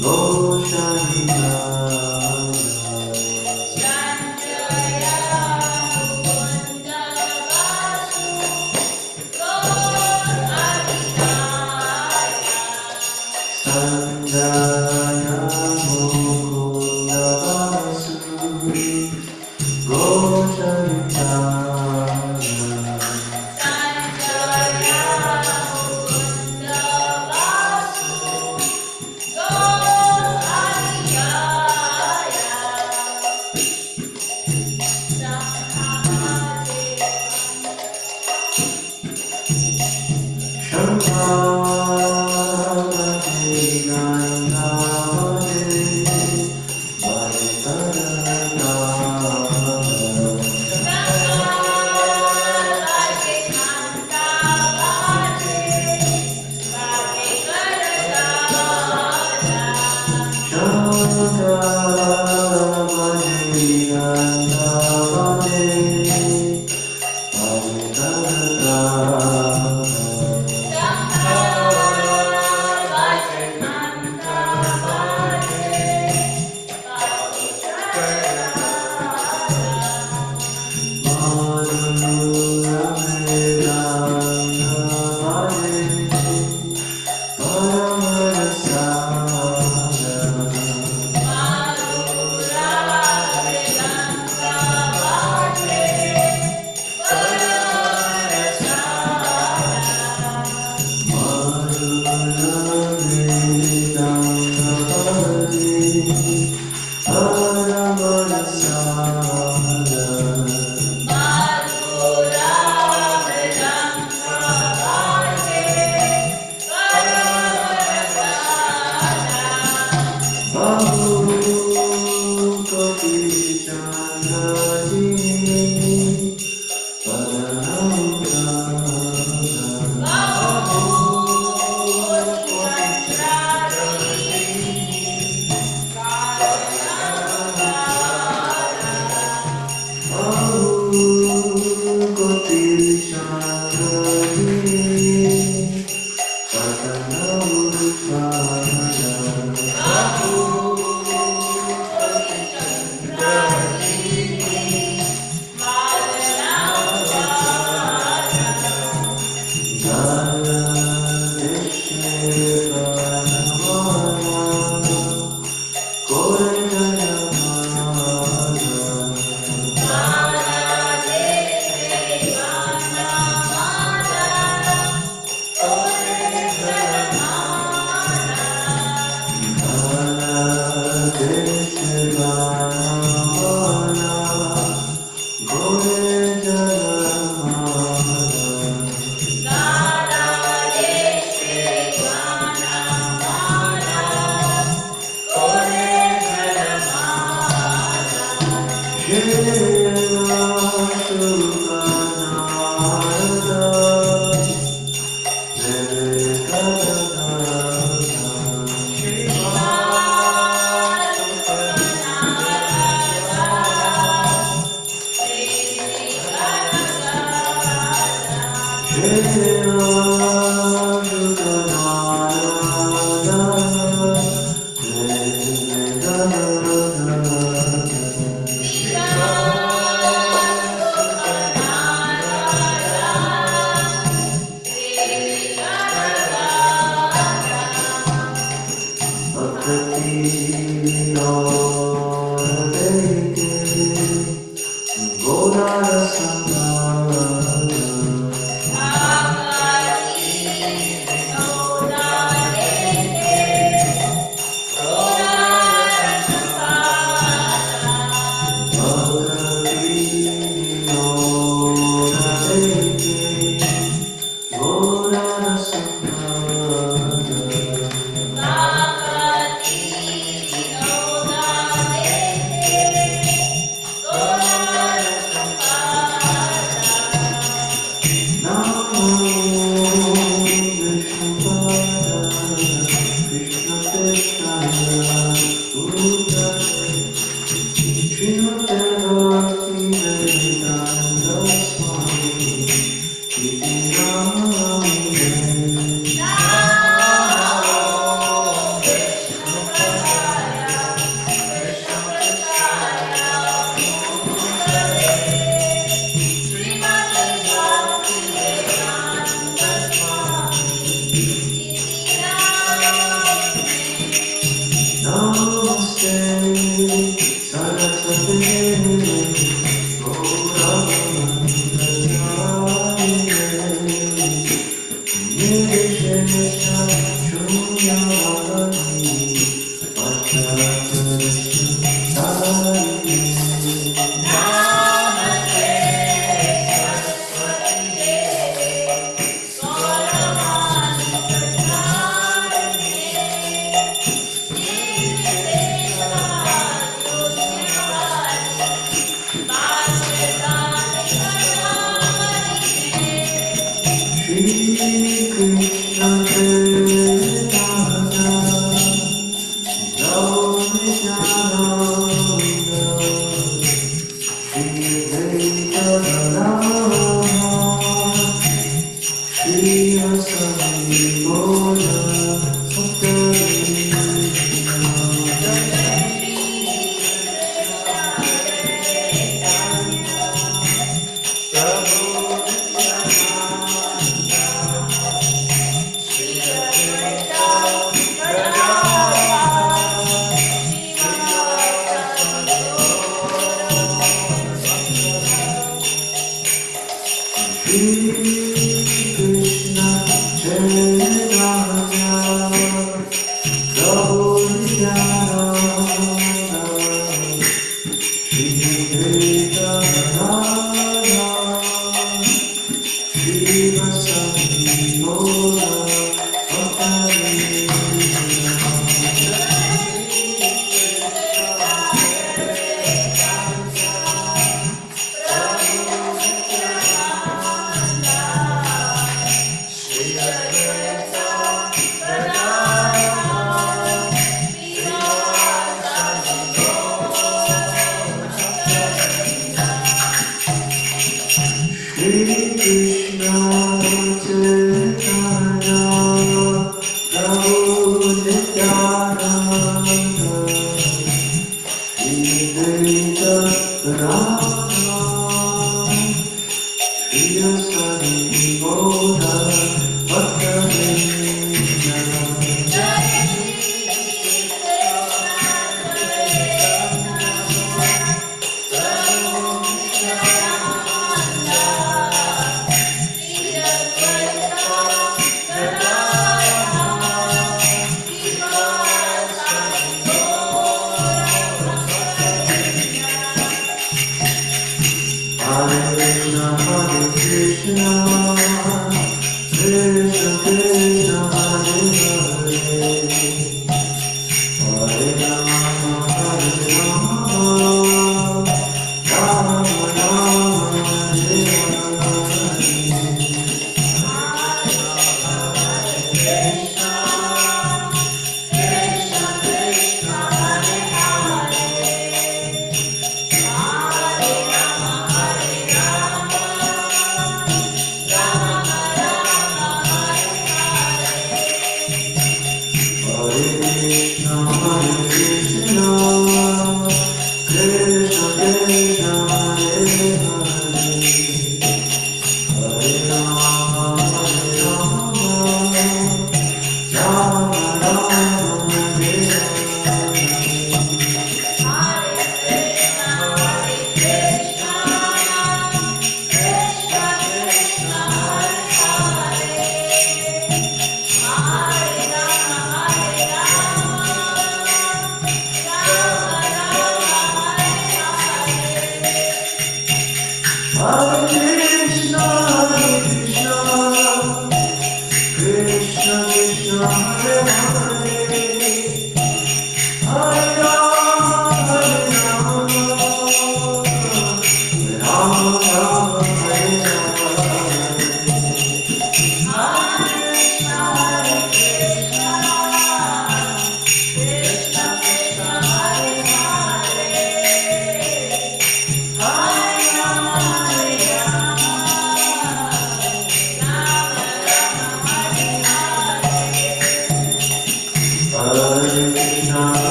Lo Shani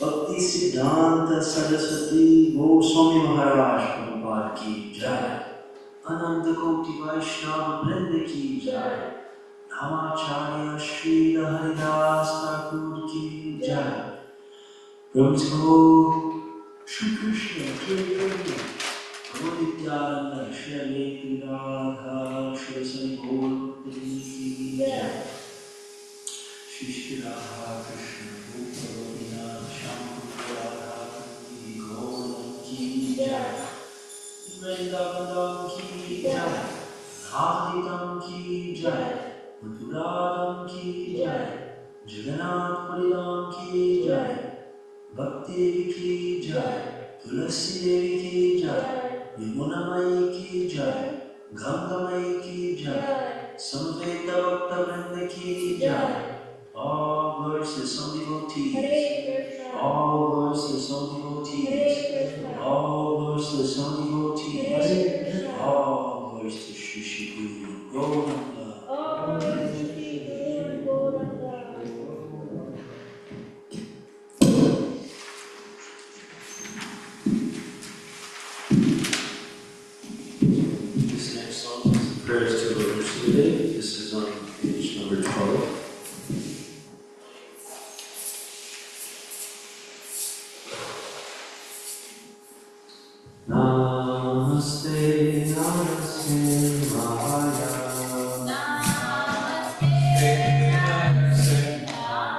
भक्ति सिद्धांत सरस्वती गोस्वामी महाराज परिवार की जय, अनंत कोटि वैष्णव वृंद की जय, नामाचार्य श्रील हरिदास ठाकुर की जय। प्रभु श्री कृष्ण चैतन्य प्रभु नित्यानंद श्री अद्वैत राधा श्री सरि गौर भक्तवृंद की जय। श्री श्री राधा कृष्ण रूप गोपीनाथ श्याम राधा कुंज गौर की जय। वृंदावन की जय, राधिका की जय, मथुरा की जय, जगन्नाथपुरी धाम की जय, भक्ति देवी की जय, तुलसी देवी की जय, यमुना माई की जय, गंगा माई की जय, समवेत भक्त वृंद की जय। All verses on devotees, all verses on devotees, all verses on devotees, all verses Shri Shri Guru Gauranga. This next song is prayers to Lord Vasudev. This is on page number 12. Namaste, Namaste, Mahaya. Namaste, Namaste, Mahaya.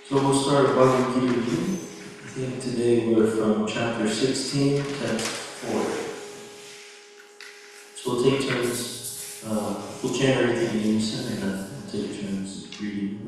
So we'll start a Bhagavad Gita reading. I think today we're from chapter 16, text 4. So we'll take turns, we'll chant everything in unison and then we'll take turns reading.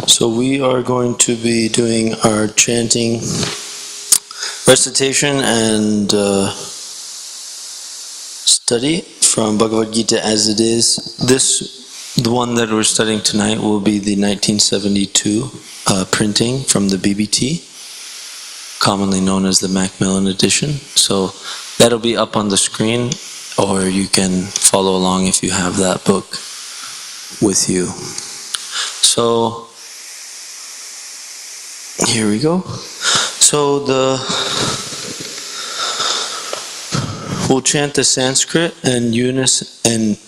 So we are going to be doing our chanting, recitation, and study from Bhagavad Gita as it is. The one that we're studying tonight will be the 1972 printing from the BBT, commonly known as the Macmillan edition. So that'll be up on the screen, or you can follow along if you have that book with you. So here we go. So we'll chant the Sanskrit and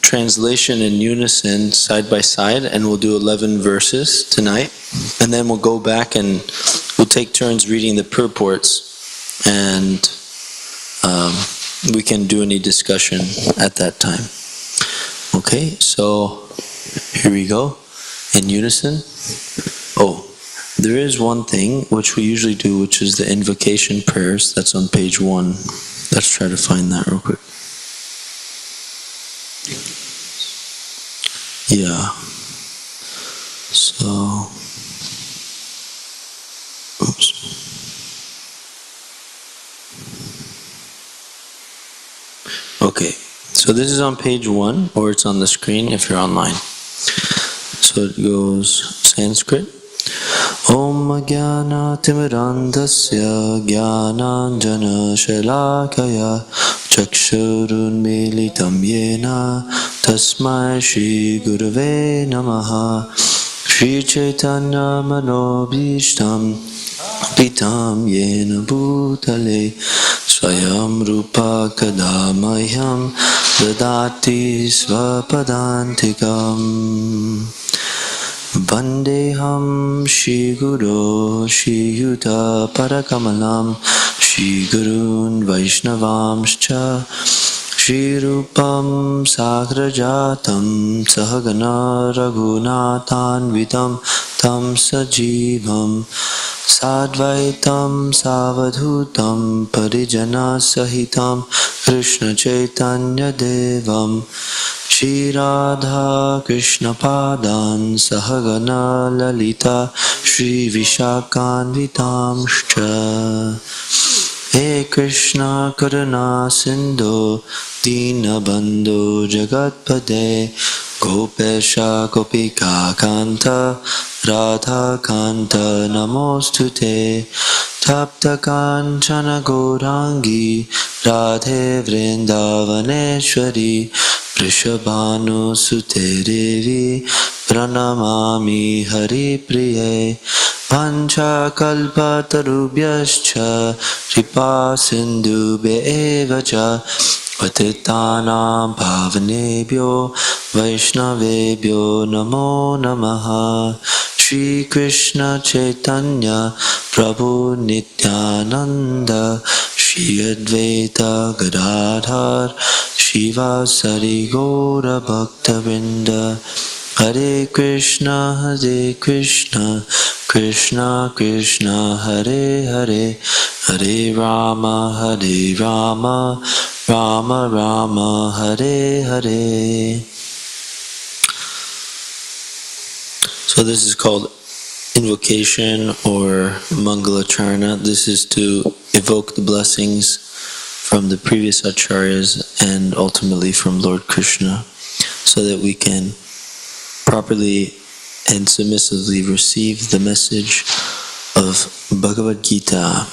translation in unison side by side, and we'll do 11 verses tonight. And then we'll go back and we'll take turns reading the purports, and we can do any discussion at that time. Okay, so here we go in unison. Oh, there is one thing which we usually do, which is the invocation prayers. That's on page 1. Let's try to find that real quick. Yeah. So, oops. Okay, so this is on page 1, or it's on the screen if you're online. So it goes Sanskrit. Om Jnana Timirandasya Jnananjana Shalakaya Chakshurun Militam Yena Tasmai Shri Gurave Namaha Shri Chaitanya Manobhishtam Pitam Yena Bhutale Swayam Rupa Kadamayam Dadati Svapadantikam Vandeham Shri Guru Shri Yuta Parakamalam Shri Gurun Vaishnavamscha Shri Rupam Sagrajatam Sahagana Raghunathanvitam Tam Sajivam Sadvaitam Savadhutam Parijana Sahitam Krishna Chaitanya Devam Shri Radha Krishna Padan Sahagana Lalita Shri Vishakhanvitamscha He Krishna Karuna Sindhu Dinabandhu Jagatpade Gopesha Gopika Kanta Radha Kanta Namostute Tapta Kanchana Gaurangi Radhe Vrindavaneshwari Vrishabhanu Sute Devi Pranamami Hari Priye Pancha Kalpa Tarubhyascha Kripa Sindhu Be'evacha Patitanam Pavanebhyo Vaishnavebhyo Namo Namaha Shri Krishna Chaitanya Prabhu Nityananda Shri Advaita Gadadhar Shivasari Gaura Bhaktavinda Hare Krishna Krishna Krishna Hare Hare Hare Rama Rama Rama Hare Hare. So this is called invocation or Mangalacharna. This is to evoke the blessings from the previous acharyas and ultimately from Lord Krishna, so that we can properly and submissively receive the message of Bhagavad Gita.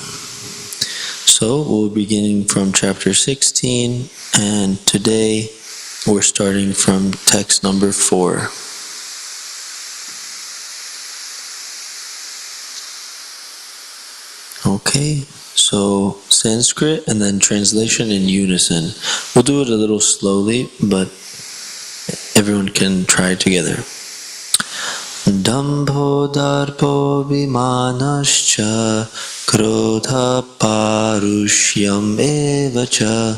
So we'll be beginning from chapter 16, and today we're starting from text number 4. Okay, so Sanskrit and then translation in unison. We'll do it a little slowly, but everyone can try together. Dambho darpo vimanascha krodha parushyam evacha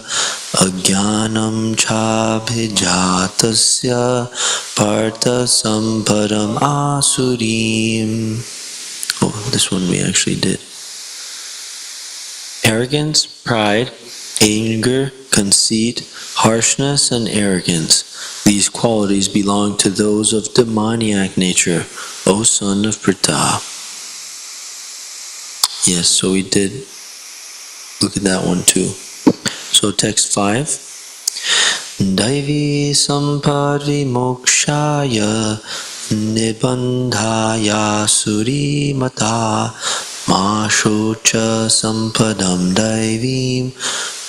ajnanam chabhijatasya partha samparam asurim. Oh, this one we actually did. Arrogance, pride, anger, conceit, harshness, and arrogance. These qualities belong to those of demoniac nature, O son of Pritha. Yes, so we did look at that one too. So text 5. Daivi sampari mokshaya nibandhaya surimata ma shocha sampadam daivim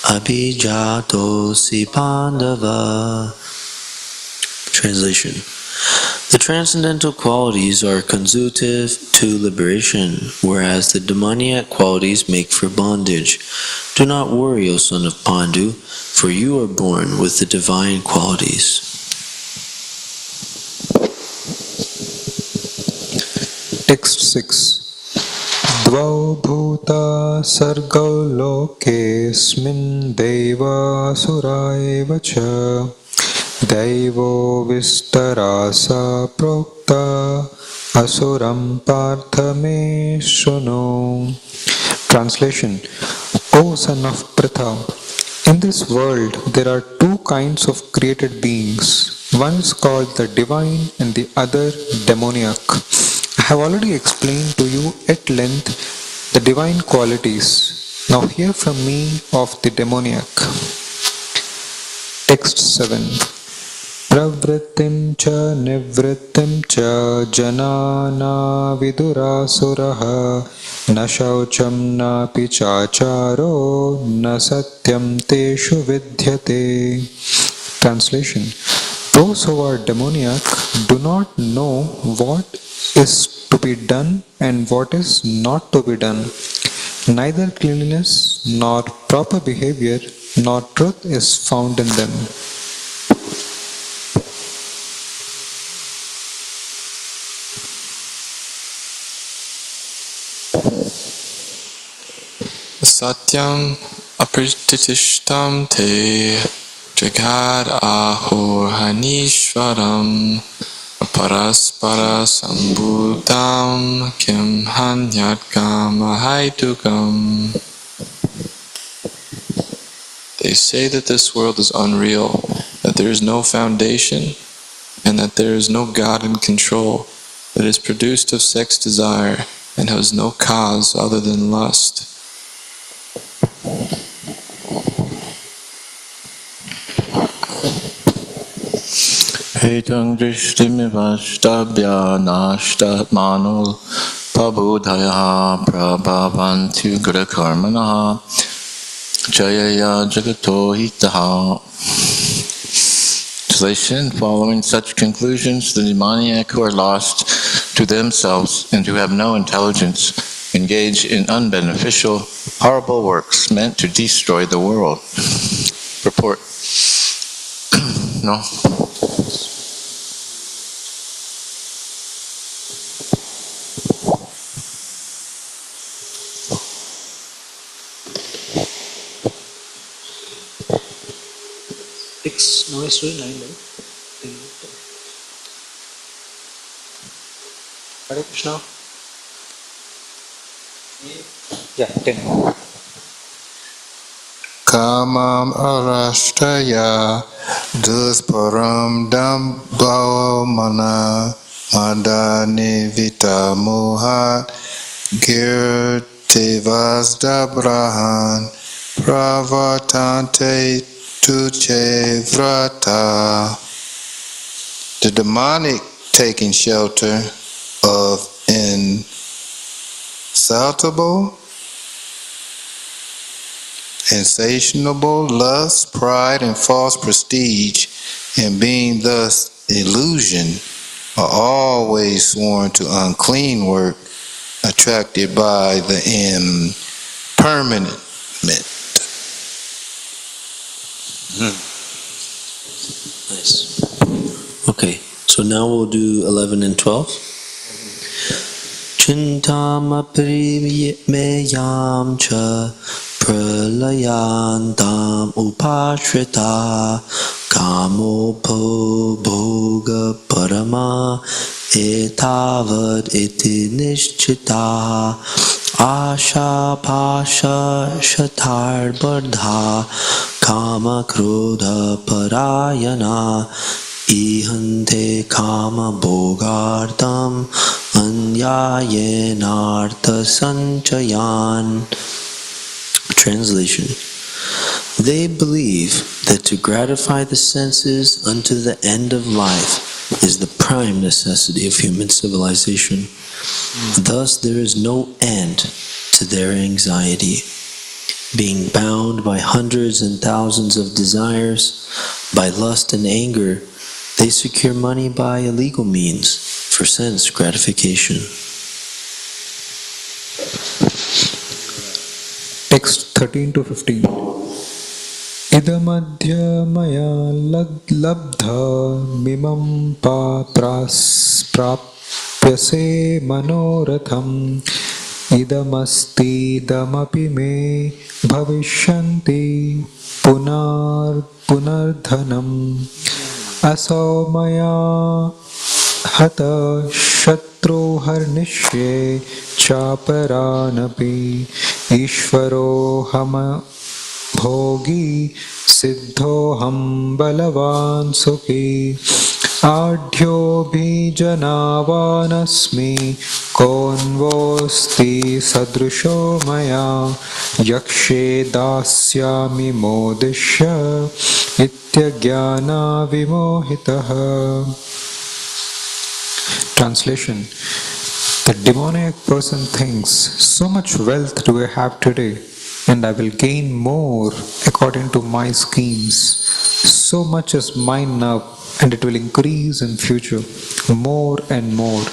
abhijatosi pandava. Translation. The transcendental qualities are conducive to liberation, whereas the demoniac qualities make for bondage. Do not worry, O son of Pandu, for you are born with the divine qualities. Text 6. Dvau bhuta sargau lokesmin deva suraeva cha Daivo vistarasa prokta asuram partha me shunu. Translation. O son of Pritha, in this world there are two kinds of created beings. One is called the divine and the other demoniac. I have already explained to you at length the divine qualities. Now hear from me of the demoniac. Text 7. Pravrittim cha nivrittim cha janana vidurasuraha na shaucham na pichacharo na satyam teshu vidyate. Translation. Those who are demoniac do not know what is to be done and what is not to be done. Neither cleanliness nor proper behavior nor truth is found in them. Satyam apritishtam te jagad ahorhanishvaram paraspara sambhutam kim hanyat kamahaitukam. They say that this world is unreal, that there is no foundation, and that there is no God in control, that is produced of sex desire and has no cause other than lust. Etang drishtimivaśtabhya nashtatmanul pabudhaya prabhavantu gurakarmanaha jayaya jagato hitaha. Translation. Following such conclusions, the demoniac who are lost to themselves and who have no intelligence engage in unbeneficial, horrible works meant to destroy the world. Report. No. No, it's really 9, right? Hare Krishna. Yeah, 10. Kamam arashtaya dusparam dambhava mana madani vita mohat girti vasdabrahan pravatante tuche vrata. The demonic taking shelter of insatiable lust, pride, and false prestige, and being thus illusion, are always sworn to unclean work, attracted by the impermanent. Nice. Okay, so now we'll do 11 and 12. Chintama priyameyam cha pralayantam upashrita kamo bhoga parama etavad iti nishchita asha pasha shatar bardha kama krodha parayana ihante kama bhogartam anyayenartha sanchayan. Translation. They believe that to gratify the senses unto the end of life is the prime necessity of human civilization. Thus there is no end to their anxiety. Being bound by hundreds and thousands of desires, by lust and anger, they secure money by illegal means for sense gratification. Text 13 to 15. Idamadhya maya labdha mimam prapyase manoratham idamasti damapi me bhavishyanti punardhanam asau maya hata shatru harnishye chaparanapi ishvaro hama भोगी सिद्धोऽहं बलवान् सुखी आढ्योऽभिजनावानस्मि कोऽन्वोऽस्ति सदृशो मया यक्षे दास्यामि मोदिष्य इत्यज्ञानाविमोहितः. Translation. The demoniac person thinks, so much wealth do I have today, and I will gain more according to my schemes. So much is mine now, and it will increase in future, more and more.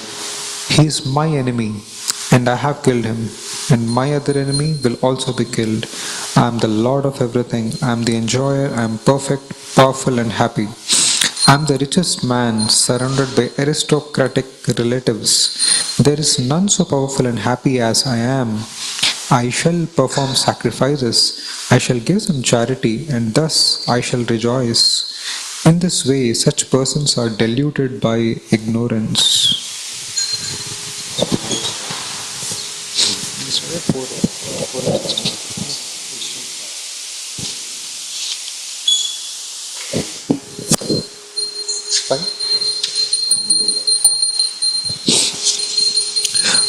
He is my enemy, and I have killed him, and my other enemy will also be killed. I am the Lord of everything. I am the enjoyer. I am perfect, powerful, and happy. I am the richest man, surrounded by aristocratic relatives. There is none so powerful and happy as I am. I shall perform sacrifices, I shall give some charity, and thus I shall rejoice. In this way, such persons are deluded by ignorance.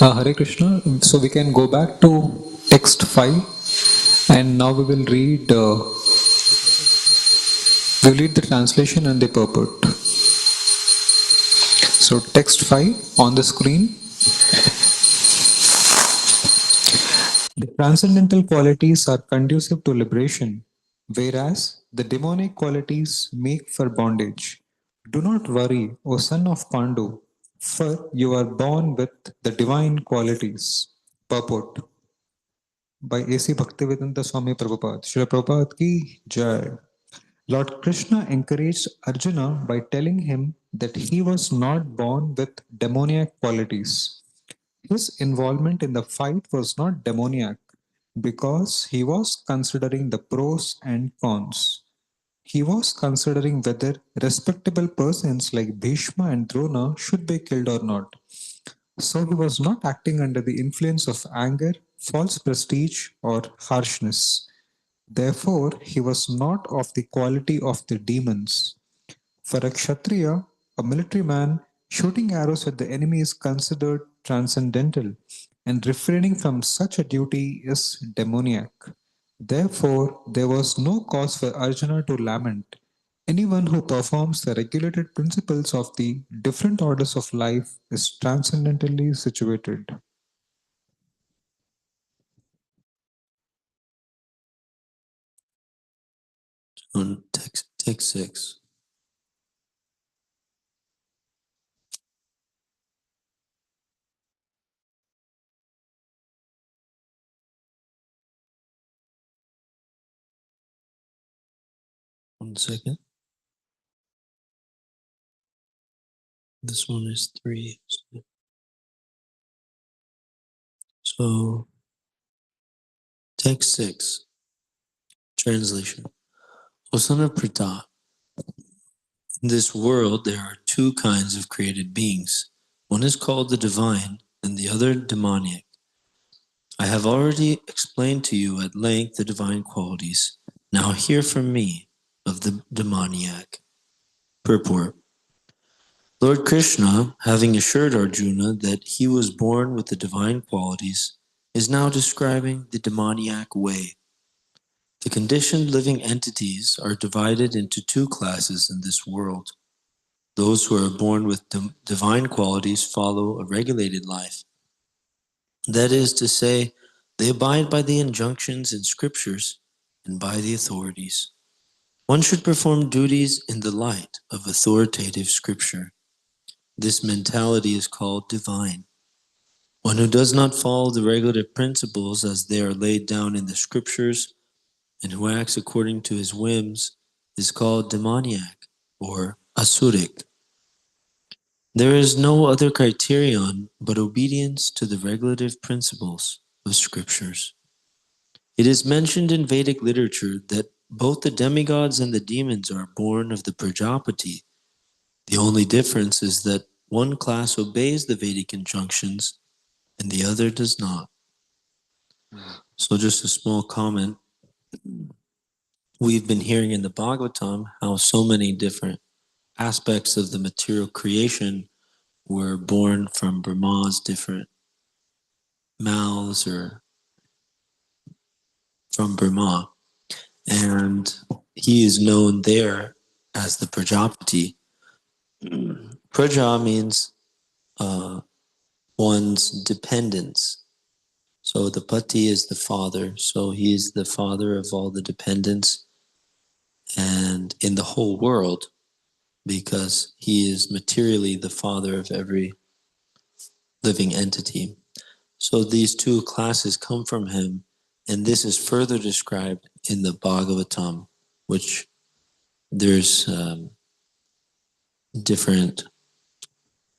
Hare Krishna. So we can go back to text 5, and now we will read the translation and the purport. So text 5 on the screen. The transcendental qualities are conducive to liberation, whereas the demonic qualities make for bondage. Do not worry, O son of Pandu, for you are born with the divine qualities. Purport by A.C. Bhaktivedanta Swami Prabhupada. Srila Prabhupada ki jai. Lord Krishna encouraged Arjuna by telling him that he was not born with demoniac qualities. His involvement in the fight was not demoniac because he was considering the pros and cons. He was considering whether respectable persons like Bhishma and Drona should be killed or not. So he was not acting under the influence of anger, false prestige, or harshness. Therefore, he was not of the quality of the demons. For a Kshatriya, a military man, shooting arrows at the enemy is considered transcendental, and refraining from such a duty is demoniac. Therefore, there was no cause for Arjuna to lament. Anyone who performs the regulated principles of the different orders of life is transcendentally situated. On text 6. One second. This one is 3. So, text 6. Translation. O son of Pritha, in this world there are two kinds of created beings. One is called the divine, and the other demoniac. I have already explained to you at length the divine qualities. Now hear from me of the demoniac. Purport. Lord Krishna, having assured Arjuna that he was born with the divine qualities, is now describing the demoniac way. The conditioned living entities are divided into two classes in this world. Those who are born with divine qualities follow a regulated life. That is to say, they abide by the injunctions in scriptures and by the authorities. One should perform duties in the light of authoritative scripture. This mentality is called divine. One who does not follow the regulative principles as they are laid down in the scriptures and who acts according to his whims is called demoniac or asuric. There is no other criterion but obedience to the regulative principles of scriptures. It is mentioned in Vedic literature that both the demigods and the demons are born of the Prajapati. The only difference is that one class obeys the Vedic injunctions and the other does not. So just a small comment. We've been hearing in the Bhagavatam how so many different aspects of the material creation were born from Brahma's different mouths or from Brahma. And he is known there as the Prajapati. Praja means one's dependence. So the Pati is the father. So he is the father of all the dependents and in the whole world, because he is materially the father of every living entity. So these two classes come from him, and this is further described in the Bhagavatam, which there's different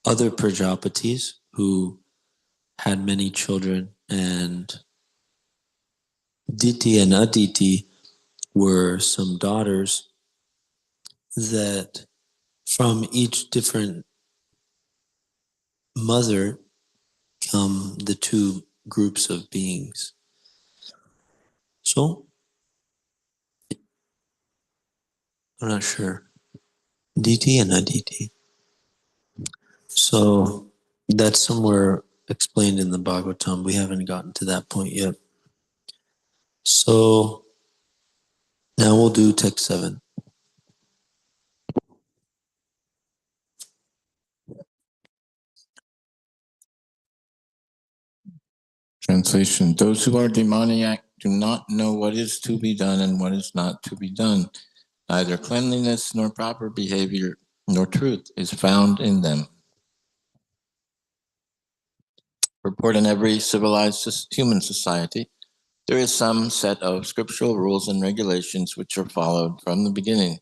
other Prajapatis who had many children, and Diti and Aditi were some daughters that from each different mother come the two groups of beings. So, I'm not sure. Diti and Aditi. So, that's somewhere explained in the Bhagavatam. We haven't gotten to that point yet. So, now we'll do text 7. Translation: those who are demoniac do not know what is to be done and what is not to be done. Neither cleanliness nor proper behavior nor truth is found in them. Purport: in every civilized human society, there is some set of scriptural rules and regulations which are followed from the beginning,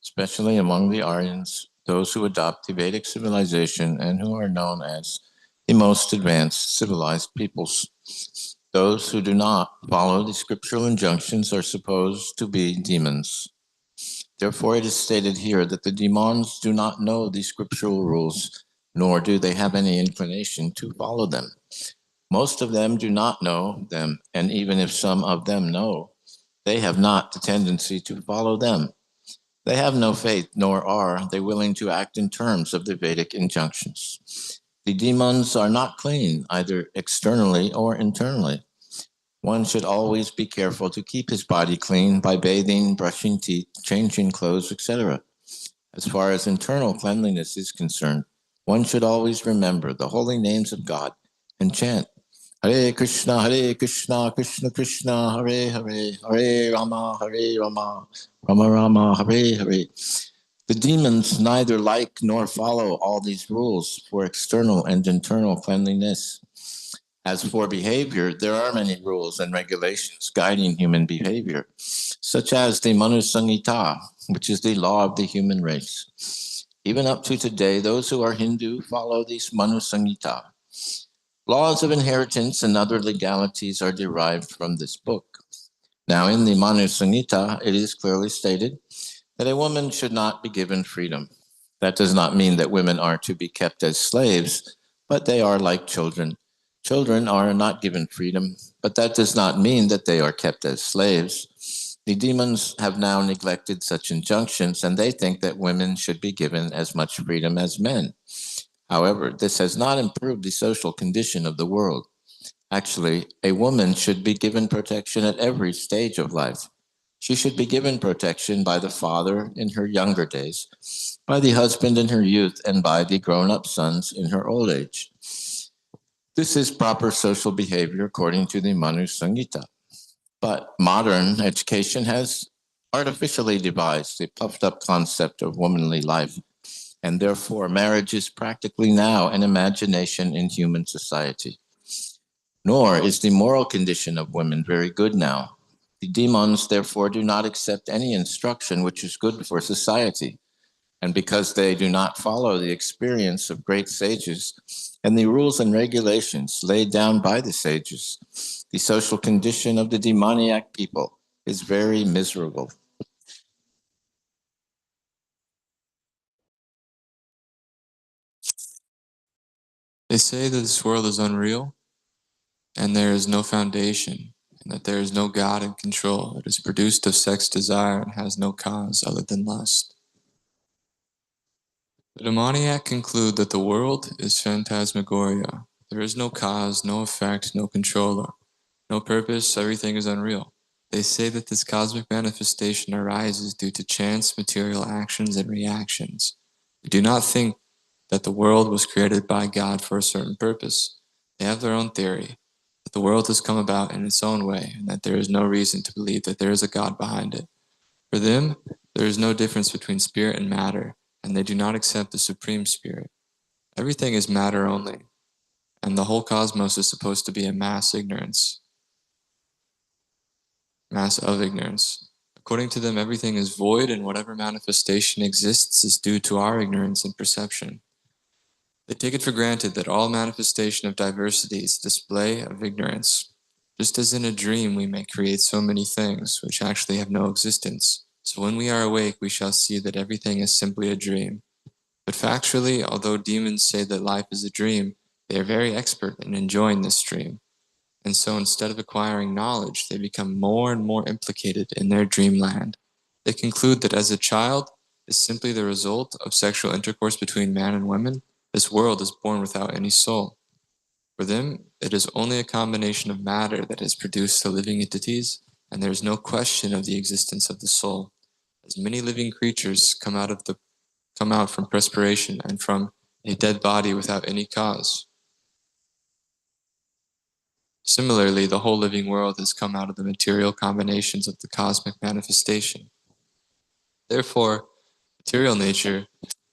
especially among the Aryans, those who adopt the Vedic civilization and who are known as the most advanced civilized peoples. Those who do not follow the scriptural injunctions are supposed to be demons. Therefore, it is stated here that the demons do not know the scriptural rules, nor do they have any inclination to follow them. Most of them do not know them, and even if some of them know, they have not the tendency to follow them. They have no faith, nor are they willing to act in terms of the Vedic injunctions. The demons are not clean, either externally or internally. One should always be careful to keep his body clean by bathing, brushing teeth, changing clothes, etc. As far as internal cleanliness is concerned, one should always remember the holy names of God and chant Hare Krishna, Krishna Krishna, Hare Hare, Hare Rama, Rama Rama, Hare Hare. The demons neither like nor follow all these rules for external and internal cleanliness. As for behavior, there are many rules and regulations guiding human behavior, such as the Manu Samhita, which is the law of the human race. Even up to today, those who are Hindu follow this Manu Samhita. Laws of inheritance and other legalities are derived from this book. Now, in the Manu Samhita, it is clearly stated that a woman should not be given freedom. That does not mean that women are to be kept as slaves, but they are like children. Children are not given freedom, but that does not mean that they are kept as slaves. The demons have now neglected such injunctions, and they think that women should be given as much freedom as men. However, this has not improved the social condition of the world. Actually, a woman should be given protection at every stage of life. She should be given protection by the father in her younger days, by the husband in her youth, and by the grown-up sons in her old age. This is proper social behavior according to the Manu Samhita. But modern education has artificially devised a puffed-up concept of womanly life, and therefore marriage is practically now an imagination in human society. Nor is the moral condition of women very good now. The demons therefore do not accept any instruction which is good for society, and because they do not follow the experience of great sages and the rules and regulations laid down by the sages, the social condition of the demoniac people is very miserable. They say that this world is unreal and there is no foundation, and that there is no God in control. It is produced of sex desire and has no cause other than lust. The demoniac conclude that the world is phantasmagoria. There is no cause, no effect, no controller, no purpose, everything is unreal. They say that this cosmic manifestation arises due to chance material actions and reactions. They do not think that the world was created by God for a certain purpose. They have their own theory, that the world has come about in its own way, and that there is no reason to believe that there is a God behind it. For them, there is no difference between spirit and matter, and they do not accept the supreme spirit. Everything is matter only, and the whole cosmos is supposed to be a mass of ignorance. According to them, everything is void, and whatever manifestation exists is due to our ignorance and perception. They take it for granted that all manifestation of diversity is a display of ignorance. Just as in a dream we may create so many things which actually have no existence, so when we are awake we shall see that everything is simply a dream. But factually, although demons say that life is a dream, they are very expert in enjoying this dream. And so instead of acquiring knowledge, they become more and more implicated in their dreamland. They conclude that as a child is simply the result of sexual intercourse between man and women, this world is born without any soul. For them, it is only a combination of matter that has produced the living entities, and there is no question of the existence of the soul, as many living creatures come out from perspiration and from a dead body without any cause. Similarly, the whole living world has come out of the material combinations of the cosmic manifestation. Therefore, material nature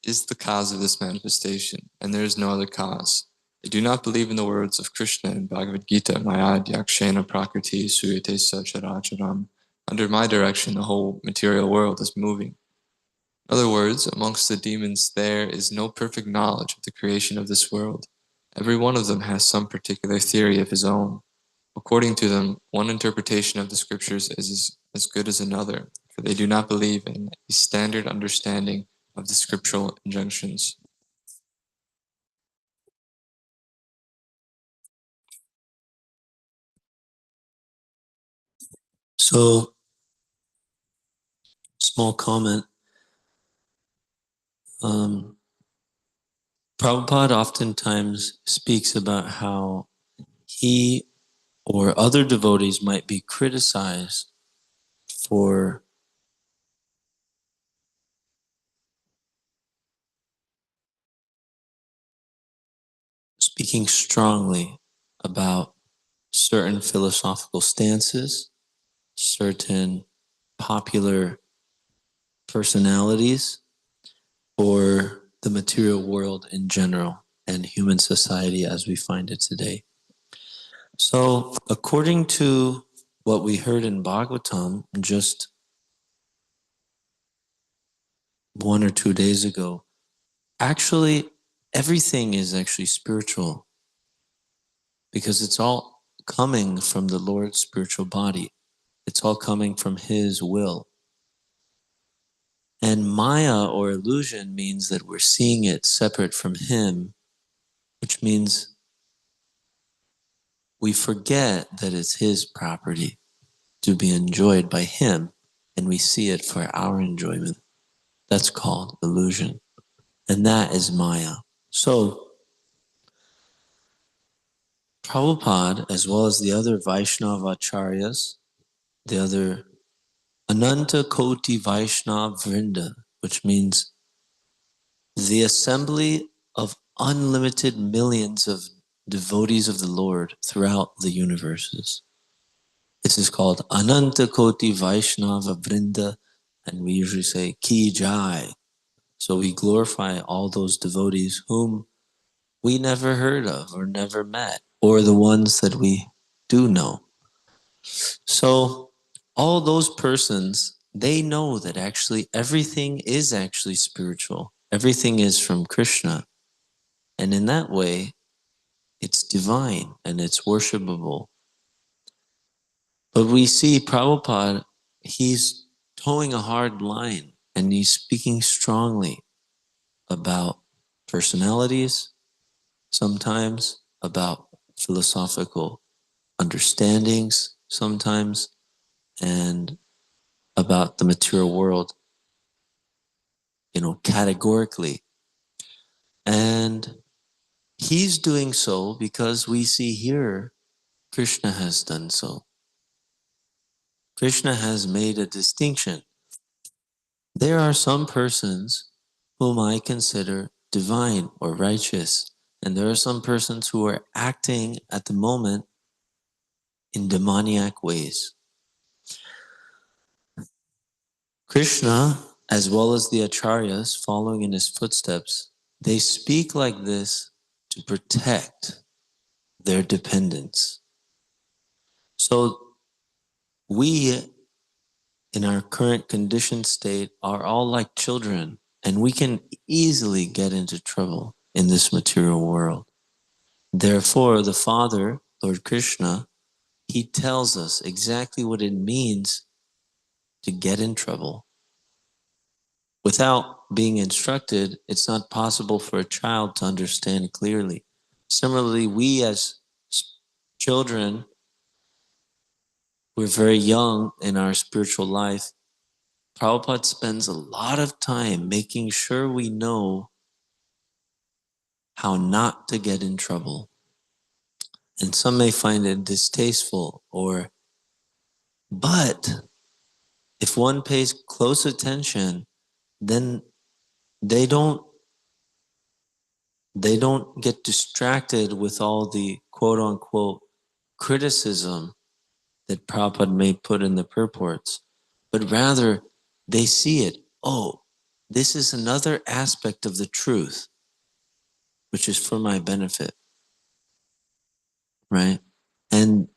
is the cause of this manifestation, and there is no other cause. They do not believe in the words of Krishna in Bhagavad Gita, Maya Yakshena Prakriti Suyate Sacharacharam. Under my direction, the whole material world is moving. In other words, amongst the demons there is no perfect knowledge of the creation of this world. Every one of them has some particular theory of his own. According to them, one interpretation of the scriptures is as good as another, for they do not believe in a standard understanding of the scriptural injunctions. So, small comment. Prabhupada oftentimes speaks about how he or other devotees might be criticized for speaking strongly about certain philosophical stances, certain popular personalities, or the material world in general and human society as we find it today. So, according to what we heard in Bhagavatam just 1 or 2 days ago, actually, everything is actually spiritual because it's all coming from the Lord's spiritual body. It's all coming from His will. And Maya or illusion means that we're seeing it separate from Him, which means we forget that it's His property to be enjoyed by Him, and we see it for our enjoyment. That's called illusion. And that is Maya. So, Prabhupada, as well as the other Vaishnava acharyas, the other Ananta Koti Vaishnav Vrinda, which means the assembly of unlimited millions of devotees of the Lord throughout the universes. This is called Ananta Koti Vaishnava Vrinda, and we usually say Ki Jai. So we glorify all those devotees whom we never heard of or never met, or the ones that we do know. So all those persons, they know that actually everything is actually spiritual. Everything is from Krishna. And in that way, it's divine and it's worshipable. But we see Prabhupada, he's towing a hard line and he's speaking strongly about personalities, sometimes about philosophical understandings, sometimes, and about the material world, categorically. And he's doing so because we see here Krishna has done so. Krishna has made a distinction. There are some persons whom I consider divine or righteous, and there are some persons who are acting at the moment in demoniac ways. Krishna, as well as the acharyas following in his footsteps, they speak like this to protect their dependents. So we, in our current conditioned state, are all like children, and we can easily get into trouble in this material world. Therefore, the Father, Lord Krishna, he tells us exactly what it means to get in trouble. Without being instructed, it's not possible for a child to understand clearly. Similarly, we as children, we're very young in our spiritual life. Prabhupada spends a lot of time making sure we know how not to get in trouble. And some may find it distasteful but if one pays close attention, then they don't get distracted with all the quote unquote criticism that Prabhupada may put in the purports, but rather they see it. Oh, this is another aspect of the truth, which is for my benefit, right? And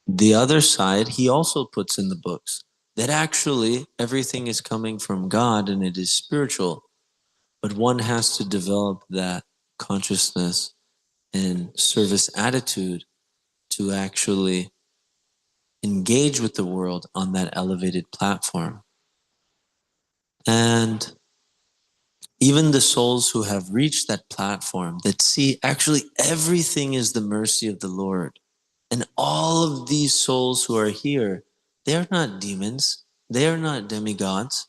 the other side, he also puts in the books that actually everything is coming from God and it is spiritual, but one has to develop that consciousness and service attitude to actually engage with the world on that elevated platform. And even the souls who have reached that platform that see actually everything is the mercy of the Lord. And all of these souls who are here, they are not demons. They are not demigods.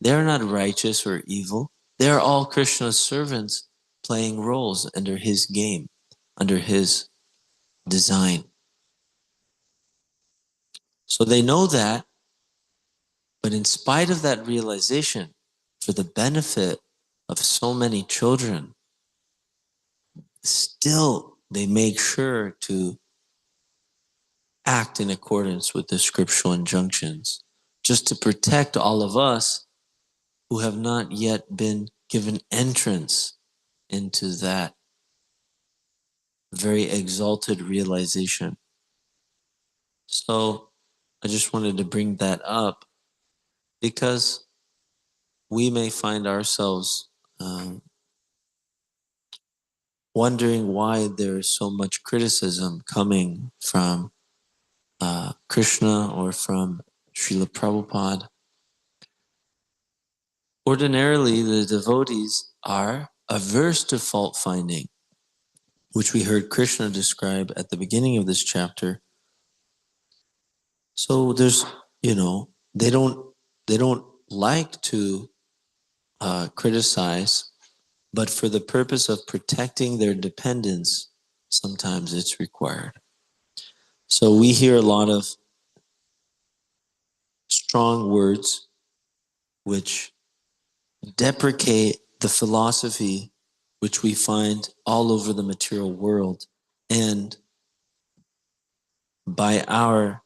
They are not righteous or evil. They are all Krishna's servants playing roles under his game, under his design. So they know that, but in spite of that realization, for the benefit of so many children, still they make sure to act in accordance with the scriptural injunctions, just to protect all of us who have not yet been given entrance into that very exalted realization. So I just wanted to bring that up because we may find ourselves wondering why there is so much criticism coming from Krishna or from Srila Prabhupada. Ordinarily, the devotees are averse to fault finding, which we heard Krishna describe at the beginning of this chapter. So there's, they don't like to criticize, but for the purpose of protecting their dependence, sometimes it's required. So we hear a lot of strong words which deprecate the philosophy which we find all over the material world. And by our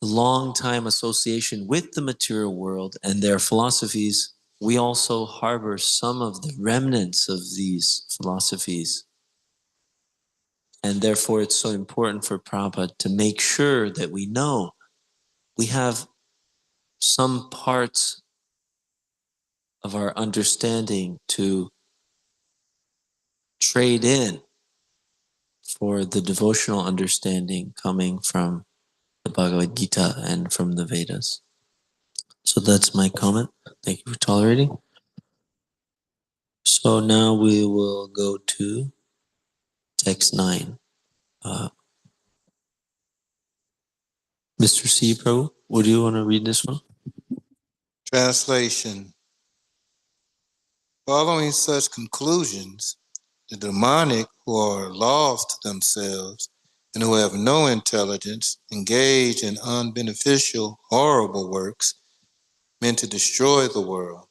long time association with the material world and their philosophies, we also harbor some of the remnants of these philosophies. And therefore, it's so important for Prabhupada to make sure that we know we have some parts of our understanding to trade in for the devotional understanding coming from the Bhagavad Gita and from the Vedas. So that's my comment. Thank you for tolerating. So now we will go to text 9. Mr. C. Prabhu, would you want to read this one? Translation. Following such conclusions, the demonic who are lost to themselves and who have no intelligence engage in unbeneficial, horrible works meant to destroy the world.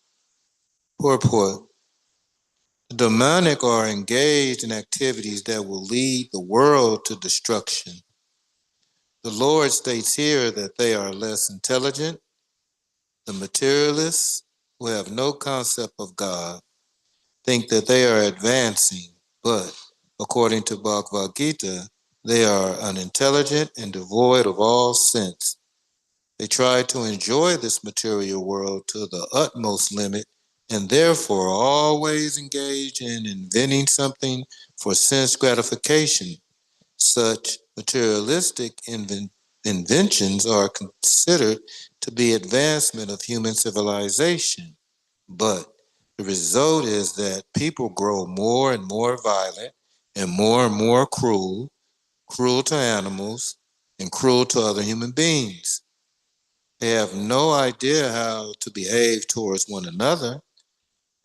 Purport. The demonic are engaged in activities that will lead the world to destruction. The Lord states here that they are less intelligent. The materialists, who have no concept of God, think that they are advancing, but according to Bhagavad Gita, they are unintelligent and devoid of all sense. They try to enjoy this material world to the utmost limit and therefore always engage in inventing something for sense gratification. Such materialistic inventions are considered to be advancement of human civilization, but the result is that people grow more and more violent and more cruel, cruel to animals and cruel to other human beings. They have no idea how to behave towards one another.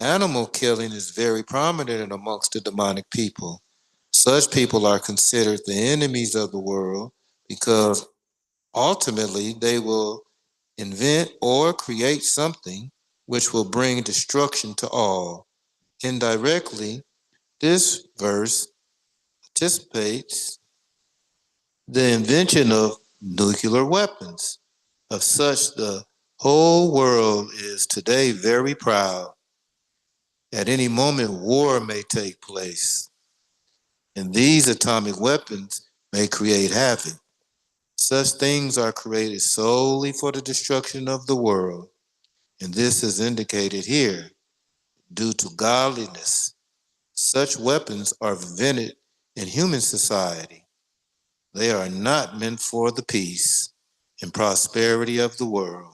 Animal killing is very prominent amongst the demonic people. Such people are considered the enemies of the world because ultimately they will invent or create something which will bring destruction to all. Indirectly, this verse anticipates the invention of nuclear weapons. Of such, the whole world is today very proud. At any moment, war may take place, and these atomic weapons may create havoc. Such things are created solely for the destruction of the world, and this is indicated here due to godliness. Such weapons are invented in human society. They are not meant for the peace and prosperity of the world.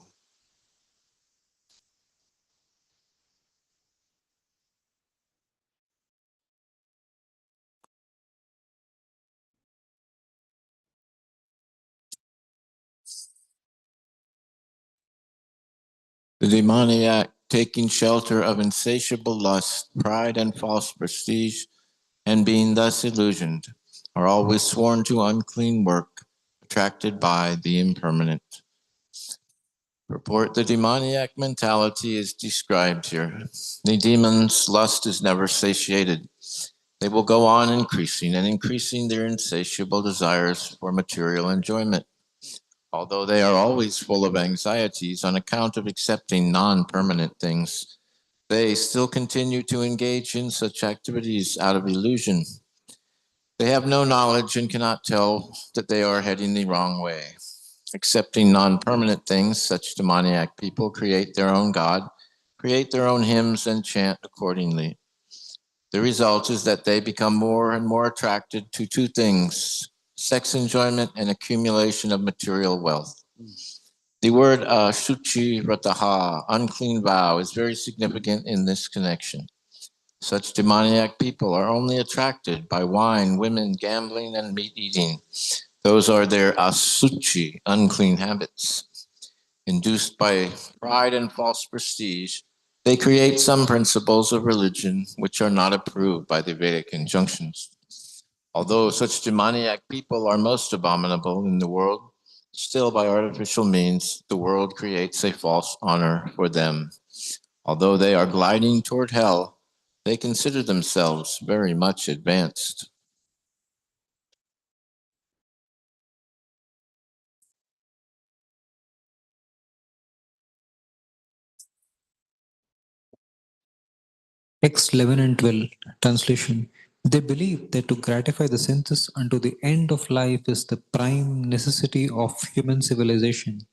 The demoniac, taking shelter of insatiable lust, pride, and false prestige, and being thus illusioned, are always sworn to unclean work, attracted by the impermanent. Purport. The demoniac mentality is described here. The demon's lust is never satiated. They will go on increasing and increasing their insatiable desires for material enjoyment. Although they are always full of anxieties on account of accepting non-permanent things, they still continue to engage in such activities out of illusion. They have no knowledge and cannot tell that they are heading the wrong way. Accepting non-permanent things, such demoniac people create their own God, create their own hymns, and chant accordingly. The result is that they become more and more attracted to two things: sex enjoyment and accumulation of material wealth. The word shuchi rataha, unclean vow, is very significant in this connection. Such demoniac people are only attracted by wine, women, gambling, and meat eating. Those are their asuchi, unclean habits. Induced by pride and false prestige, they create some principles of religion which are not approved by the Vedic injunctions. Although such demoniac people are most abominable in the world, Still, by artificial means, the world creates a false honor for them. Although they are gliding toward hell, they consider themselves very much advanced. Text 11 and 12, translation. They believe that to gratify the senses unto the end of life is the prime necessity of human civilization.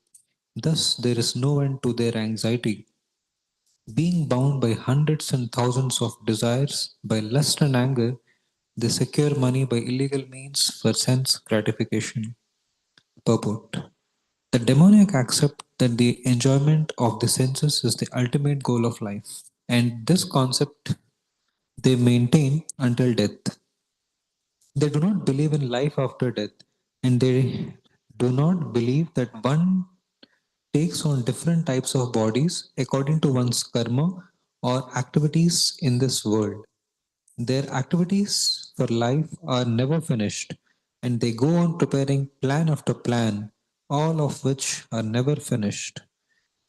Thus, there is no end to their anxiety. Being bound by hundreds and thousands of desires, by lust and anger, they secure money by illegal means for sense gratification. Purport. The demoniac accept that the enjoyment of the senses is the ultimate goal of life, and this concept they maintain until death. They do not believe in life after death, and they do not believe that one takes on different types of bodies according to one's karma or activities in this world. Their activities for life are never finished, and they go on preparing plan after plan, all of which are never finished.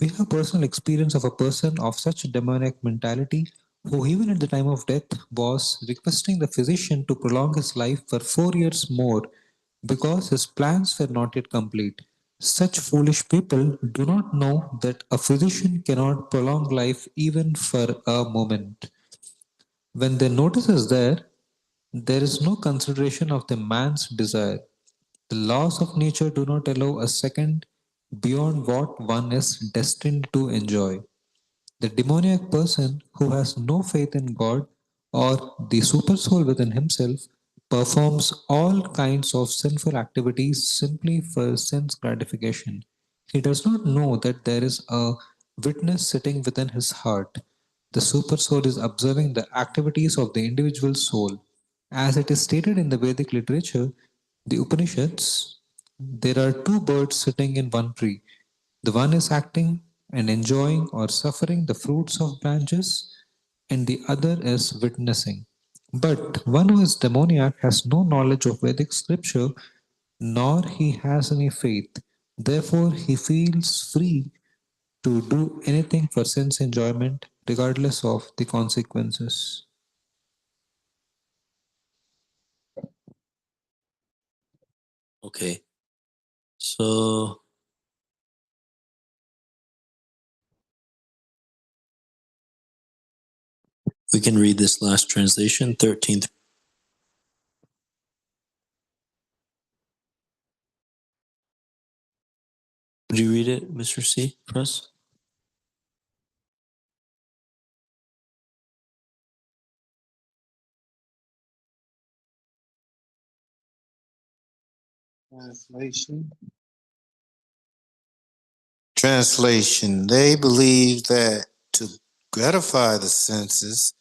We have personal experience of a person of such demoniac mentality who, even at the time of death, was requesting the physician to prolong his life for 4 years more because his plans were not yet complete. Such foolish people do not know that a physician cannot prolong life even for a moment. When the notice is there, there is no consideration of the man's desire. The laws of nature do not allow a second beyond what one is destined to enjoy. The demoniac person who has no faith in God or the super soul within himself performs all kinds of sinful activities simply for sense gratification. He does not know that there is a witness sitting within his heart. The super soul is observing the activities of the individual soul. As it is stated in the Vedic literature, the Upanishads, there are two birds sitting in one tree. The one is acting and enjoying or suffering the fruits of branches, and the other is witnessing. But one who is demoniac has no knowledge of Vedic scripture, nor he has any faith. Therefore, he feels free to do anything for sense enjoyment, regardless of the consequences. Okay, so we can read this last translation, 13th. Would you read it, Mr. C, for us? Translation. Translation. They believe that to gratify the senses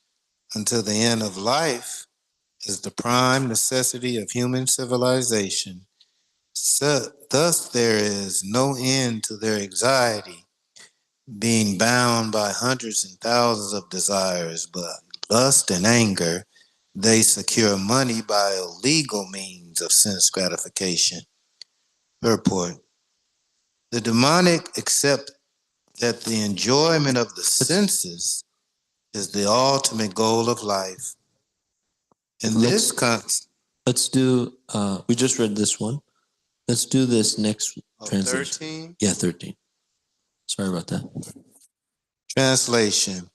until the end of life is the prime necessity of human civilization. Thus, there is no end to their anxiety, being bound by hundreds and thousands of desires, but lust and anger, they secure money by illegal means of sense gratification. Purport. The demonic accept that the enjoyment of the senses is the ultimate goal of life. In this context, Let's do, we just read this one. Let's do this next translation. 13. Yeah, 13. Sorry about that. Translation.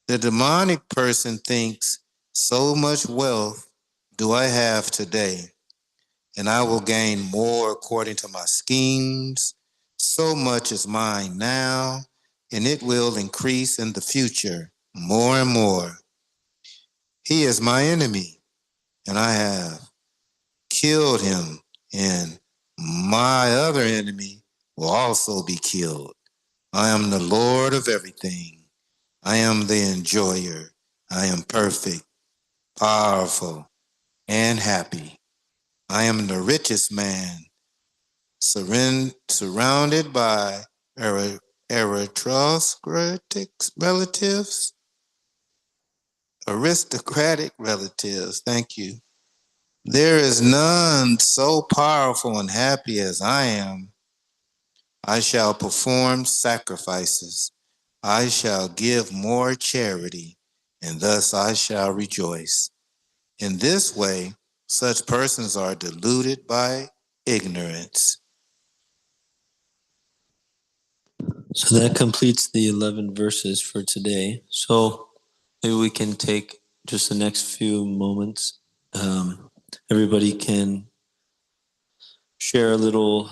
The demonic person thinks, so much wealth do I have today, and I will gain more according to my schemes. So much is mine now, and it will increase in the future more and more. He is my enemy, and I have killed him, and my other enemy will also be killed. I am the Lord of everything. I am the enjoyer. I am perfect, powerful, and happy. I am the richest man, surrounded by aristocratic relatives. Aristocratic relatives, thank you. There is none so powerful and happy as I am. I shall perform sacrifices. I shall give more charity, and thus I shall rejoice. In this way, such persons are deluded by ignorance. So that completes the 11 verses for today. So maybe we can take just the next few moments. Everybody can share a little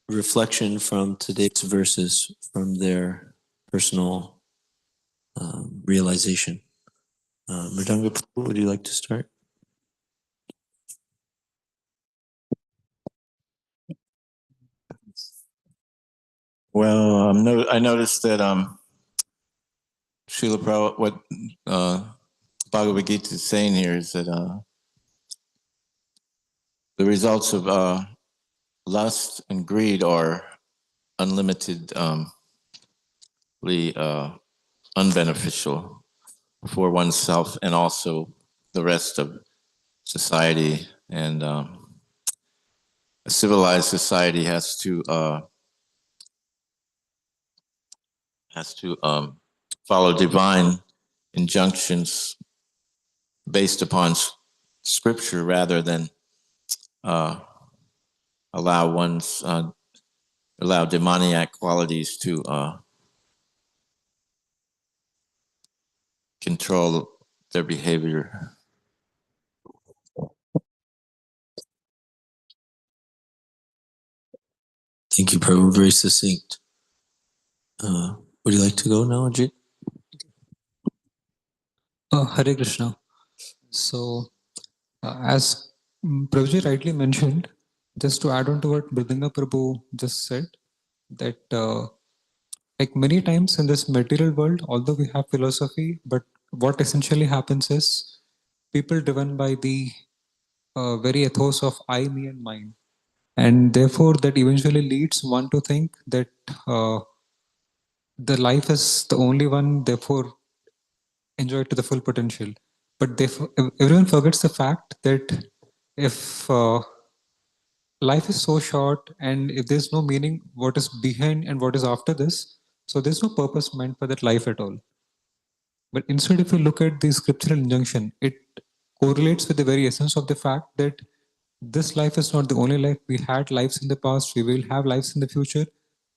reflection from today's verses from their personal realization. Mridanga Prabhu, would you like to start? Well, I noticed that Srila Prabhupada, what Bhagavad Gita is saying here is that the results of lust and greed are unlimitedly unbeneficial for oneself and also the rest of society. And a civilized society has to follow divine injunctions based upon scripture rather than allow demoniac qualities to control their behavior. Thank you, Prabhu. Very succinct. Would you like to go now, Ajit? Hare Krishna. So, as Prabhuji rightly mentioned, just to add on to what Mridanga Prabhu just said, that like many times in this material world, although we have philosophy, but what essentially happens is people driven by the very ethos of I, me, and mine. And therefore, that eventually leads one to think that the life is the only one, therefore, enjoy it to the full potential. But everyone forgets the fact that if life is so short and if there's no meaning, what is behind and what is after this, so there's no purpose meant for that life at all. But instead, if you look at the scriptural injunction, it correlates with the very essence of the fact that this life is not the only life. We had lives in the past, we will have lives in the future.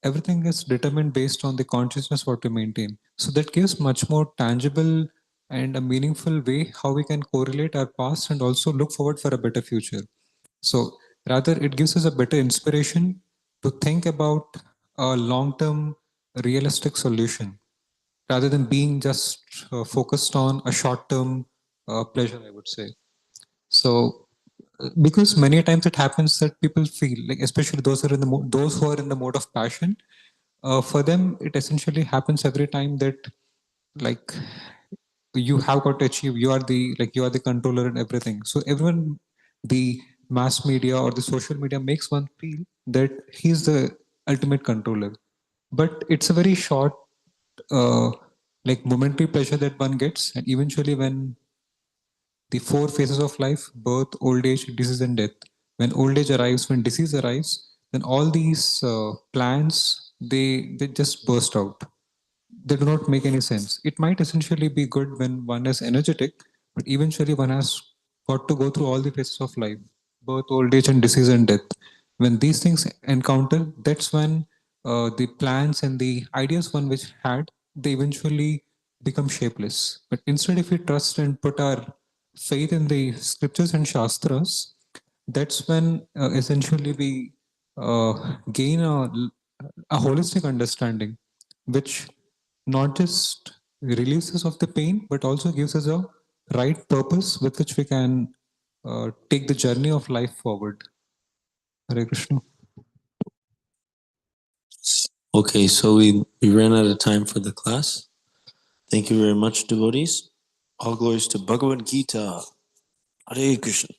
Everything is determined based on the consciousness what we maintain. So that gives much more tangible and a meaningful way how we can correlate our past and also look forward for a better future. So rather, it gives us a better inspiration to think about a long-term realistic solution rather than being just focused on a short-term pleasure, I would say. So, because many times it happens that people feel like, especially those who are in those who are in the mode of passion, for them it essentially happens every time that like you have got to achieve. You are the controller and everything. So everyone, the mass media or the social media makes one feel that he's the ultimate controller, but it's a very short uh, like momentary pleasure that one gets, and eventually when the four phases of life: birth, old age, disease, and death. When old age arrives, when disease arrives, then all these plans they just burst out. They do not make any sense. It might essentially be good when one is energetic, but eventually one has got to go through all the phases of life: birth, old age, and disease and death. When these things encounter, that's when the plans and the ideas one which had, they eventually become shapeless. But instead, if we trust and put our faith in the scriptures and shastras, that's when essentially we gain a holistic understanding, which not just relieves us of the pain, but also gives us a right purpose with which we can take the journey of life forward. Hare Krishna. Okay, so we ran out of time for the class. Thank you very much, devotees. All glories to Bhagavad Gita. Hare Krishna.